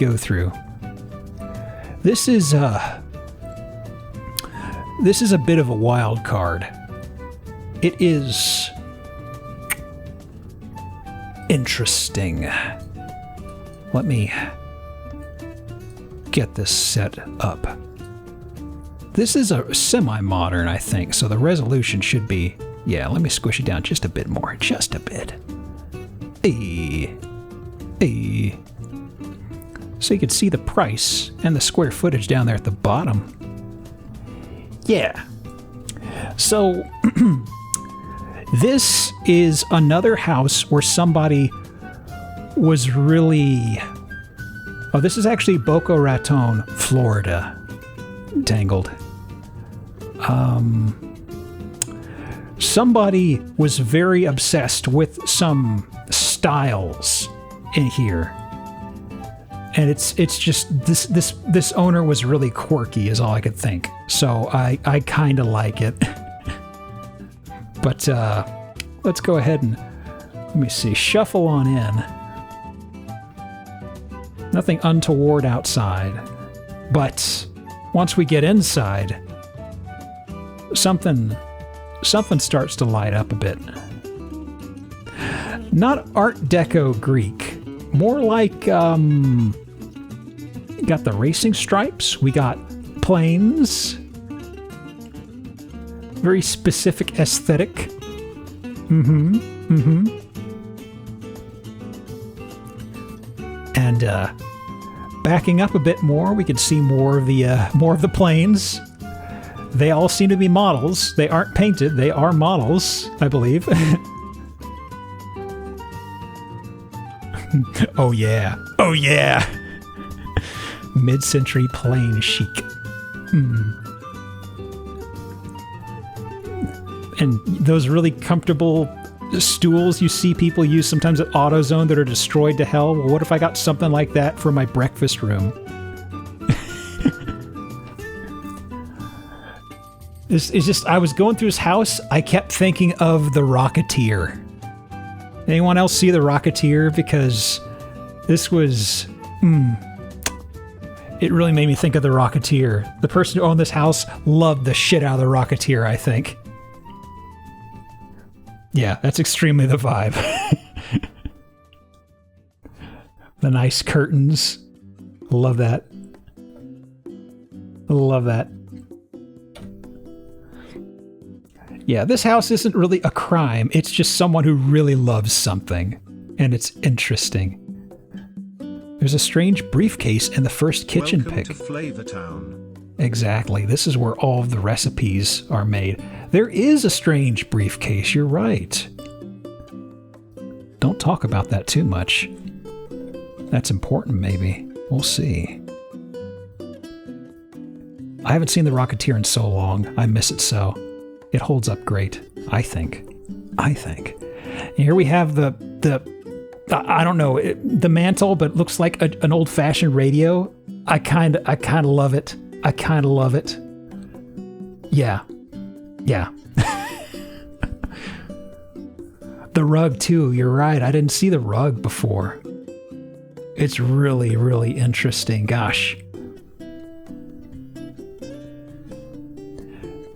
go through. This is a bit of a wild card. It is interesting. Let me get this set up. This is a semi-modern, I think, so the resolution should be... Yeah, let me squish it down just a bit more. Just a bit. Hey. So you can see the price and the square footage down there at the bottom. Yeah. So, this is another house where somebody was really... Oh, this is actually Boca Raton, Florida. Tangled. Somebody was very obsessed with some styles in here. And it's just this owner was really quirky is all I could think. So I kind of like it. But let's go ahead and let me see, shuffle on in. Nothing untoward outside. But once we get inside, something starts to light up a bit. Not Art Deco Greek. More like, got the racing stripes. We got planes. Very specific aesthetic. And, backing up a bit more, we can see more of the planes. They all seem to be models. They aren't painted. They are models, I believe. Oh yeah. Oh yeah. Mid-century plane chic. And those really comfortable stools you see people use sometimes at AutoZone that are destroyed to hell. Well, what if I got something like that for my breakfast room? It's just, I was going through his house, I kept thinking of The Rocketeer. Anyone else see The Rocketeer? Because this was... it really made me think of The Rocketeer. The person who owned this house loved the shit out of The Rocketeer, I think. Yeah, that's extremely the vibe. The nice curtains. Love that. Love that. Yeah, this house isn't really a crime. It's just someone who really loves something. And it's interesting. There's a strange briefcase in the first kitchen pick. Welcome to Flavortown. Exactly. This is where all of the recipes are made. There is a strange briefcase. You're right. Don't talk about that too much. That's important, maybe. We'll see. I haven't seen The Rocketeer in so long. I miss it so. It holds up great, I think. And here we have the I don't know, the mantle, but it looks like an old-fashioned radio. I kind of love it. I kind of love it. Yeah. The rug, too. You're right. I didn't see the rug before. It's really, really interesting. Gosh.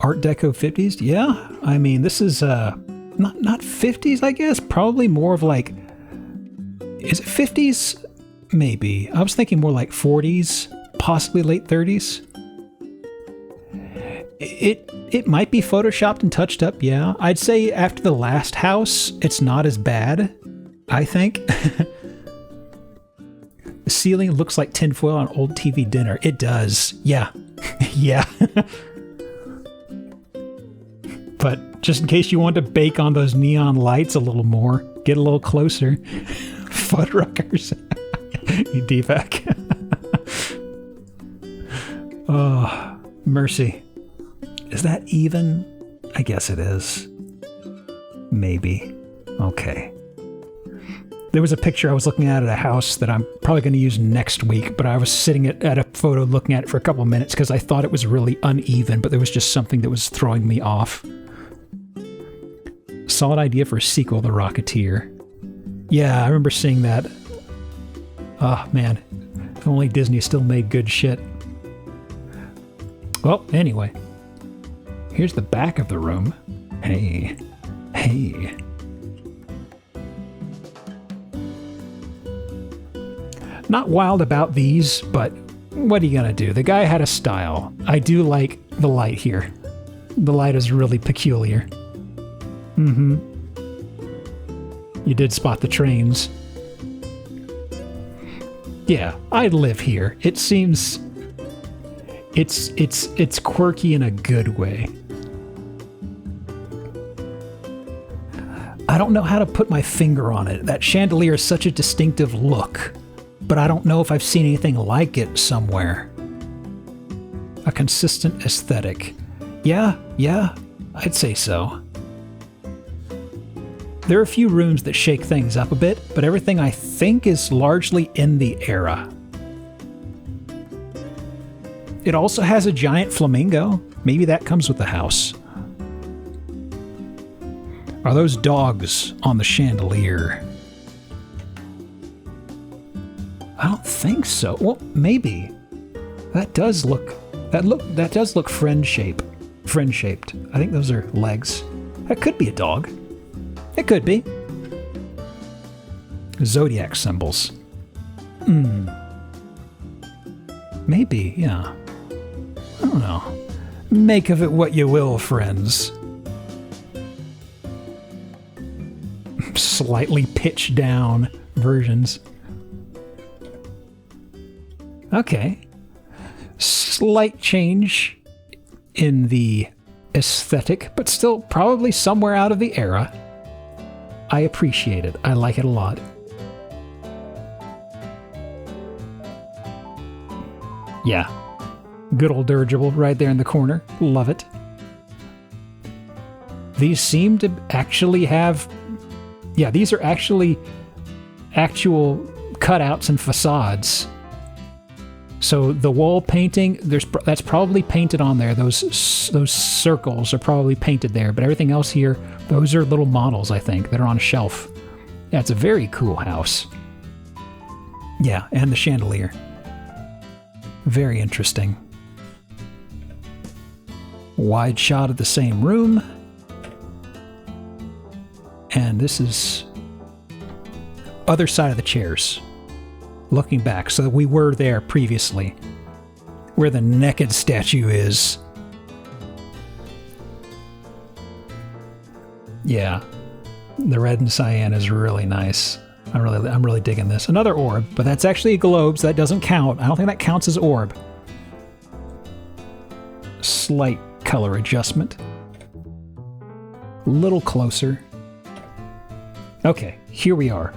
Art Deco 50s? Yeah. I mean, this is not 50s, I guess. Probably more of like... Is it 50s? Maybe. I was thinking more like 40s, possibly late 30s. It might be photoshopped and touched up, yeah. I'd say after the last house, it's not as bad, I think. The ceiling looks like tinfoil on old TV dinner. It does. Yeah. Yeah. But just in case you want to bake on those neon lights a little more, get a little closer. Fuddruckers. You D-back. Oh, mercy. Is that even? I guess it is. Maybe. Okay. There was a picture I was looking at a house that I'm probably going to use next week, but I was sitting at a photo looking at it for a couple of minutes because I thought it was really uneven, but there was just something that was throwing me off. Solid idea for a sequel, The Rocketeer. Yeah, I remember seeing that. Oh, man. If only Disney still made good shit. Well, anyway. Here's the back of the room. Hey. Hey. Not wild about these, but what are you gonna do? The guy had a style. I do like the light here. The light is really peculiar. Mm-hmm. You did spot the trains. Yeah, I'd live here. It seems... It's quirky in a good way. I don't know how to put my finger on it. That chandelier is such a distinctive look, but I don't know if I've seen anything like it somewhere. A consistent aesthetic. Yeah, I'd say so. There are a few rooms that shake things up a bit, but everything I think is largely in the era. It also has a giant flamingo. Maybe that comes with the house. Are those dogs on the chandelier? I don't think so. Well, maybe. That does look friend-shaped. I think those are legs. That could be a dog. It could be. Zodiac symbols. Maybe, yeah. I don't know. Make of it what you will, friends. Slightly pitched down versions. Okay. Slight change in the aesthetic, but still probably somewhere out of the era. I appreciate it. I like it a lot. Yeah. Good old dirigible right there in the corner. Love it. These seem to actually have... Yeah, these are actually actual cutouts and facades. So the wall painting, that's probably painted on there. Those circles are probably painted there. But everything else here, those are little models, I think, that are on a shelf. Yeah, it's a very cool house. Yeah, and the chandelier. Very interesting. Wide shot of the same room. And this is other side of the chairs. Looking back, so we were there previously. Where the naked statue is. Yeah. The red and cyan is really nice. I'm really digging this. Another orb, but that's actually a globe, so that doesn't count. I don't think that counts as orb. Slight color adjustment. A little closer. Okay, here we are.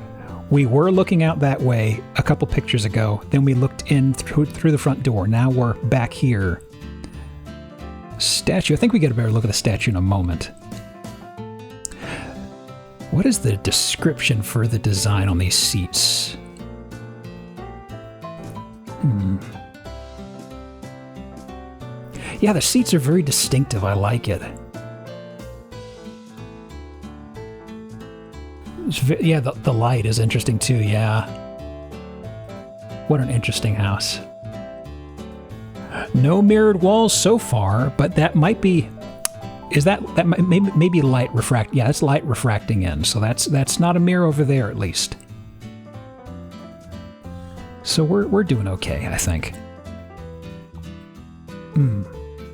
We were looking out that way a couple pictures ago. Then we looked in through the front door. Now we're back here. Statue. I think we get a better look at the statue in a moment. What is the description for the design on these seats? Yeah, the seats are very distinctive. I like it. Yeah, the light is interesting too, yeah. What an interesting house. No mirrored walls so far, but that might be... that maybe light refract? Yeah, it's light refracting in, so that's not a mirror over there at least. So we're doing okay, I think.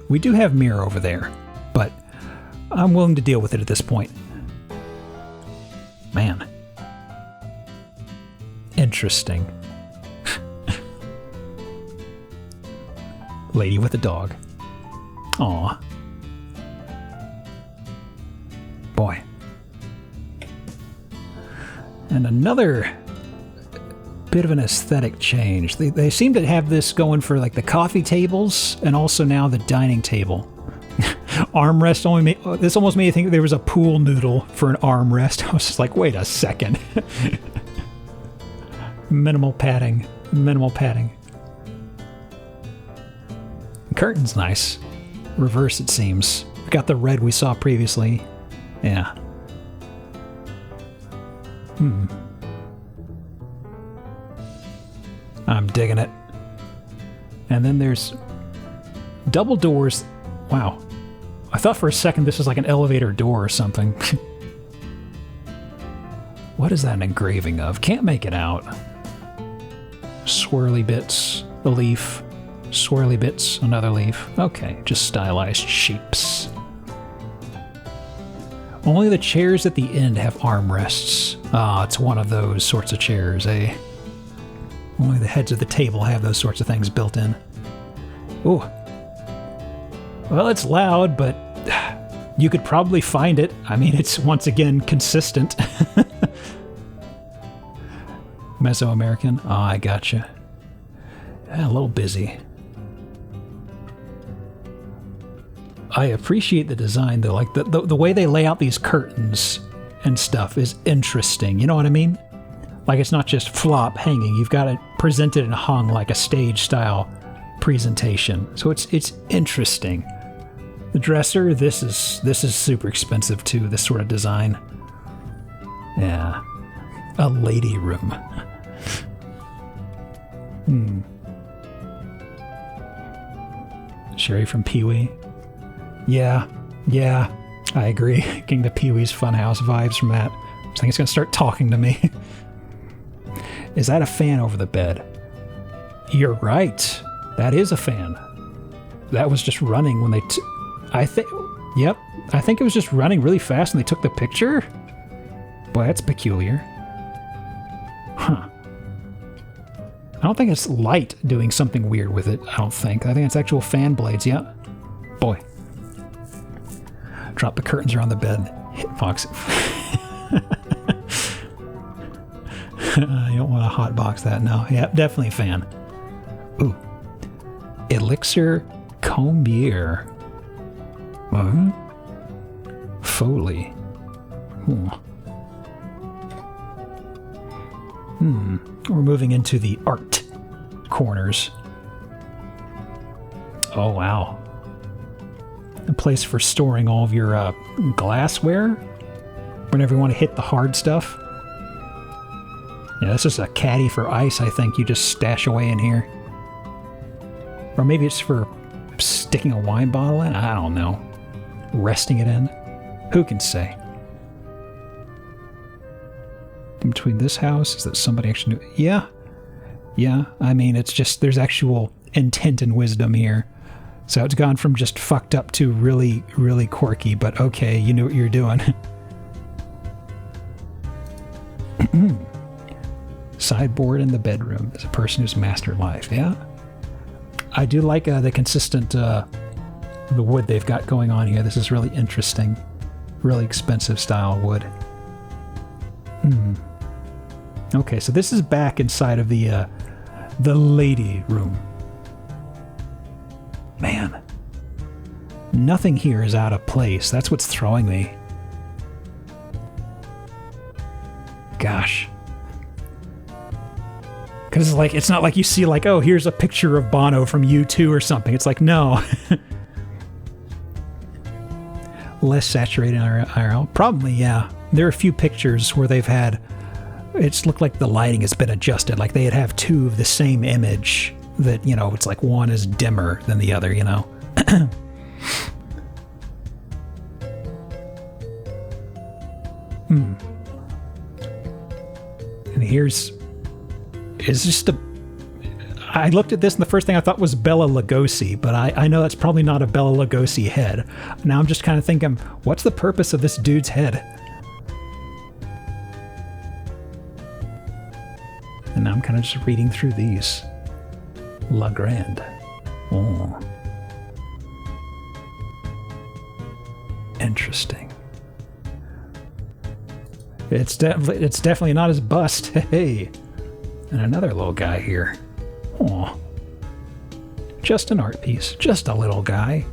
We do have mirror over there, but I'm willing to deal with it at this point. Man. Interesting. Lady with a dog. Aw. Boy. And another bit of an aesthetic change. They seem to have this going for like the coffee tables and also now the dining table. Armrest only this almost made me think there was a pool noodle for an armrest. I was just like, wait a second. Minimal padding. Minimal padding. The curtain's nice. Reverse, it seems. We got the red we saw previously. Yeah. I'm digging it. And then there's double doors. Wow. I thought for a second this was like an elevator door or something. What is that an engraving of? Can't make it out. Swirly bits, a leaf. Swirly bits, another leaf. Okay, just stylized shapes. Only the chairs at the end have armrests. Ah, it's one of those sorts of chairs, eh? Only the heads of the table have those sorts of things built in. Ooh. Well, it's loud, but you could probably find it. I mean, it's once again consistent. Mesoamerican. Oh, I gotcha. Yeah, a little busy. I appreciate the design, though. Like, the way they lay out these curtains and stuff is interesting. You know what I mean? Like, it's not just flop hanging. You've got it presented and hung like a stage-style presentation. So it's interesting. The dresser, this is super expensive, too, this sort of design. Yeah. A lady room. Sherry from Pee-wee. Yeah, I agree. Getting the Pee-wee's Funhouse vibes from that. I think it's going to start talking to me. Is that a fan over the bed? You're right. That is a fan. That was just running when they... Yep. I think it was just running really fast and they took the picture? Boy, that's peculiar. Huh. I don't think it's light doing something weird with it, I don't think. I think it's actual fan blades, yeah. Boy. Drop the curtains around the bed. Hitbox. You don't want to hotbox that, no. Yeah, definitely a fan. Ooh. Elixir Combier. Foley. We're moving into the art corners. Oh, wow. A place for storing all of your glassware whenever you want to hit the hard stuff. Yeah, this is a caddy for ice, I think. You just stash away in here. Or maybe it's for sticking a wine bottle in? I don't know. Resting it in? Who can say? In between this house, is that somebody actually knew? Yeah. Yeah, I mean, it's just, there's actual intent and wisdom here. So it's gone from just fucked up to really, really quirky, but okay, you knew what you were doing. Sideboard in the bedroom is a person who's mastered life, yeah? I do like the consistent, the wood they've got going on here. This is really interesting. Really expensive style wood. Okay, so this is back inside of the lady room. Man, nothing here is out of place. That's what's throwing me. Gosh. Because like, it's not like you see like, oh, here's a picture of Bono from U2 or something. It's like, no. Less saturated IRL. Probably, yeah. There are a few pictures where they've had, it's looked like the lighting has been adjusted. Like they'd have two of the same image that, you know, it's like one is dimmer than the other, you know. And here's, it's just a, I looked at this and the first thing I thought was Bela Lugosi, but I know that's probably not a Bela Lugosi head. Now I'm just kind of thinking, what's the purpose of this dude's head? And now I'm kind of just reading through these. La Grande. Oh. Interesting. It's definitely not his bust. Hey. And another little guy here. Oh. Just an art piece. Just a little guy.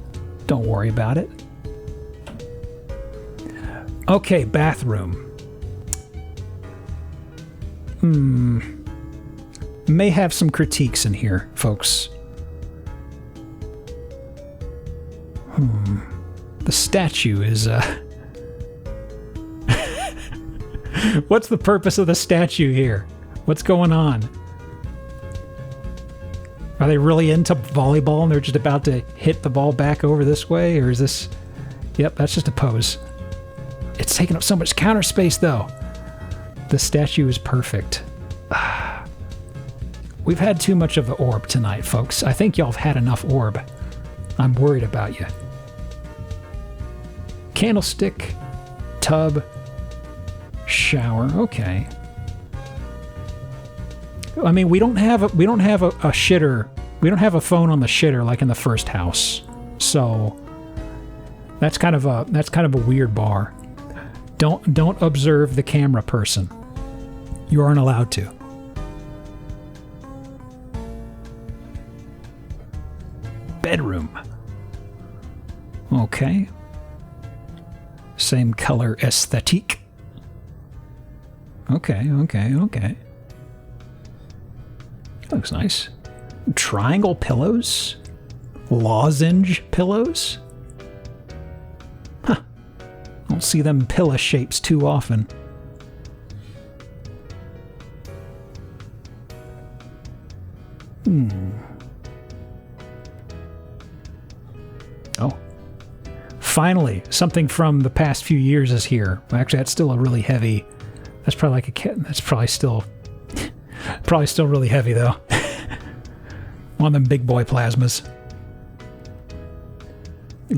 Don't worry about it. Okay, bathroom. May have some critiques in here, folks. The statue is, What's the purpose of the statue here? What's going on? Are they really into volleyball and they're just about to hit the ball back over this way? Or is this... Yep, that's just a pose. It's taking up so much counter space, though. The statue is perfect. We've had too much of the orb tonight, folks. I think y'all have had enough orb. I'm worried about you. Candlestick, tub, shower. Okay. I mean, we don't have a shitter. We don't have a phone on the shitter like in the first house. So that's kind of a weird bar. Don't observe the camera person. You aren't allowed to. Bedroom. Okay. Same color aesthetique. Okay. Looks nice. Triangle pillows? Lozenge pillows? Huh. Don't see them pillow shapes too often. Oh. Finally, something from the past few years is here. Actually, that's still a really heavy... That's probably like a kitten. That's probably still really heavy, though. One of them big boy plasmas.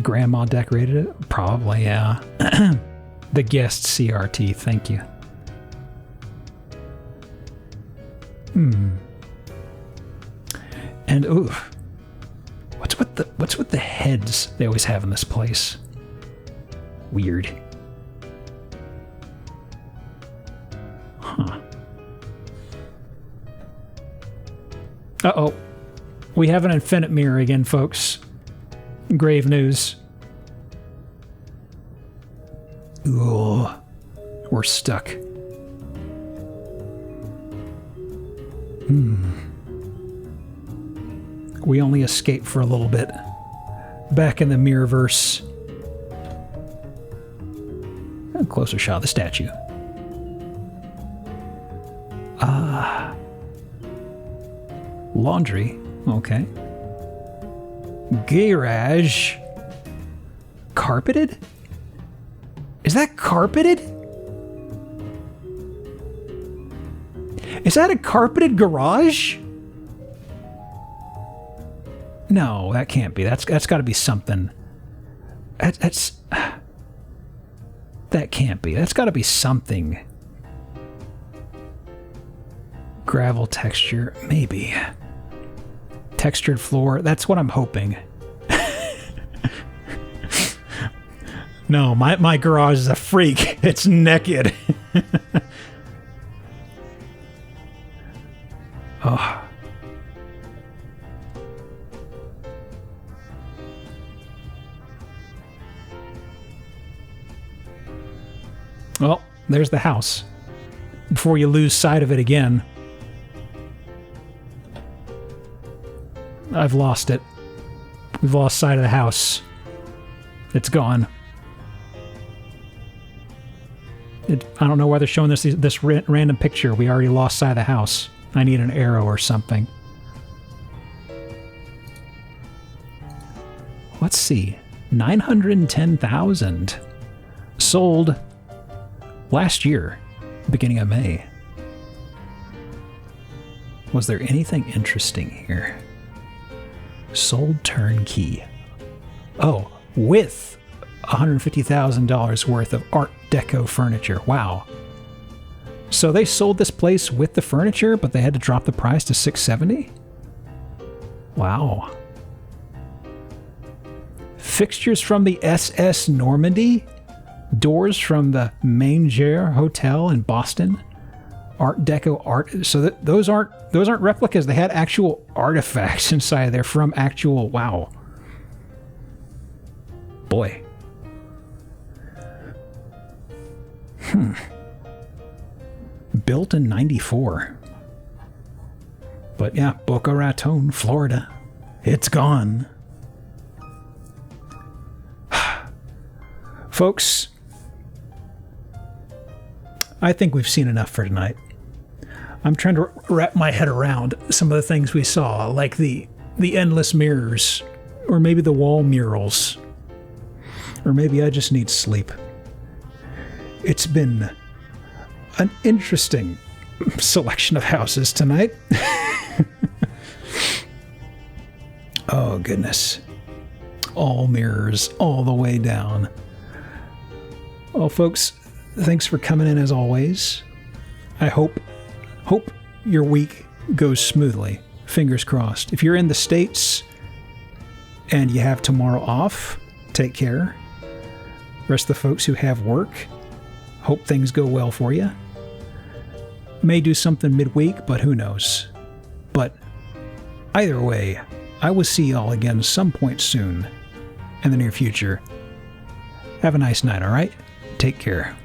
Grandma decorated it? Probably, yeah. The guest CRT, thank you. And ooh, what's with the heads they always have in this place? Weird. Huh. Uh-oh. We have an infinite mirror again, folks. Grave news. Ooh. We're stuck. We only escaped for a little bit. Back in the Mirrorverse. A closer shot of the statue. Laundry. Okay. Garage. Carpeted? Is that carpeted? Is that a carpeted garage? No, that can't be. That's got to be something. That can't be. That's got to be something. Gravel texture, maybe. Textured floor. That's what I'm hoping. No, my garage is a freak. It's naked. Oh. Well, there's the house. Before you lose sight of it again. I've lost it. We've lost sight of the house. It's gone. I don't know why they're showing this random picture. We already lost sight of the house. I need an arrow or something. Let's see. 910,000. Sold last year, beginning of May. Was there anything interesting here? Sold turnkey. Oh, with $150,000 worth of Art Deco furniture. Wow. So they sold this place with the furniture, but they had to drop the price to $670? Wow. Fixtures from the SS Normandy? Doors from the Manger Hotel in Boston? Art Deco art. So those aren't replicas. They had actual artifacts inside there from actual. Wow. Boy. Built in 94. But yeah, Boca Raton, Florida. It's gone. Folks, I think we've seen enough for tonight. I'm trying to wrap my head around some of the things we saw, like the endless mirrors, or maybe the wall murals, or maybe I just need sleep. It's been an interesting selection of houses tonight. Oh, goodness. All mirrors all the way down. Well, folks, thanks for coming in as always. I hope your week goes smoothly. Fingers crossed. If you're in the States and you have tomorrow off, take care. Rest of the folks who have work, hope things go well for you. May do something midweek, but who knows. But either way, I will see y'all again some point soon in the near future. Have a nice night, all right? Take care.